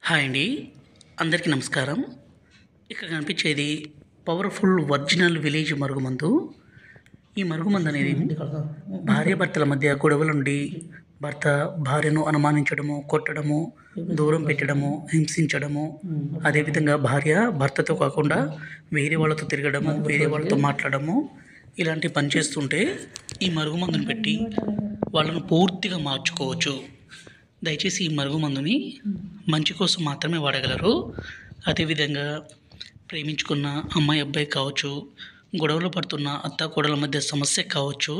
Hi అండి. అందరికీ నమస్కారం. ఇక్కడ కనిపించేది పవర్ఫుల్ ఒరిజినల్ విలేజ్ మరుగుమందు. ఈ మరుగుమందు అనేది భార్యాభర్తల మధ్య గొడవలుండి భర్త భార్యను అనుమానించడము, కొట్టడము, దూరం పెట్టడము, హింసించడము, అదేవిధంగా భార్య భర్తతో కాకుండా వేరే వాళ్ళతో తిరగడము, వేరే వాళ్ళతో మాట్లాడము, ఇలాంటి పని చేస్తుంటే ఈ మరుగుమందుని పెట్టి వాళ్ళను పూర్తిగా మార్చుకోవచ్చు. దయచేసి ఈ మరుగుమందుని మంచి కోసం మాత్రమే వాడగలరు. అదేవిధంగా ప్రేమించుకున్న అమ్మాయి అబ్బాయి కావచ్చు, గొడవలు పడుతున్న అత్త కోడల మధ్య సమస్య కావచ్చు,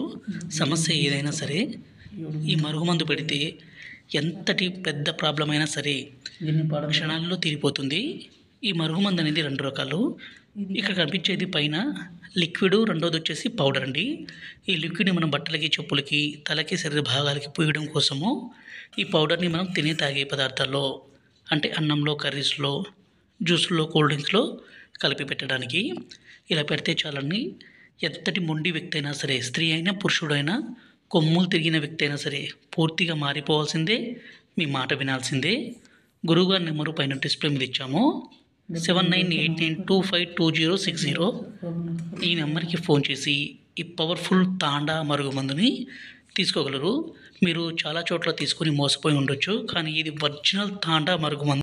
సమస్య ఏదైనా సరే ఈ మరుగుమందు పెడితే ఎంతటి పెద్ద ప్రాబ్లం అయినా సరే క్షణాల్లో తీరిపోతుంది. ఈ మరుగుమందు అనేది 2 రకాలు. ఇక్కడ కనిపించేది పైన లిక్విడ్, రెండోది వచ్చేసి పౌడర్ అండి. ఈ లిక్విడ్ని మనం బట్టలకి, చెప్పులకి, తలకి, శరీర భాగాలకి పూయడం కోసము ఈ పౌడర్ని మనం తాగే పదార్థాల్లో అంటే అన్నంలో, కర్రీస్లో, జ్యూస్లో, కూల్ డ్రింక్స్లో కలిపి పెట్టడానికి. ఇలా పెడితే చాలండి. ఎంతటి మొండి వ్యక్తి అయినా సరే, స్త్రీ అయినా పురుషుడైనా, కొమ్ములు తిరిగిన వ్యక్తి అయినా సరే పూర్తిగా మారిపోవాల్సిందే. మీ మాట వినాల్సిందే. గురువుగారి నెంబరు పైన డిస్ప్లే మీద ఇచ్చాము. 7989252060. ఈ నెంబర్కి ఫోన్ చేసి ఈ పవర్ఫుల్ తాండా మరుగుమందుని తీసుకోగలరు. మీరు చాలా చోట్ల తీసుకొని మోసపోయి ఉండొచ్చు, కానీ ఇది ఒరిజినల్ తాండా మరుగుమందు.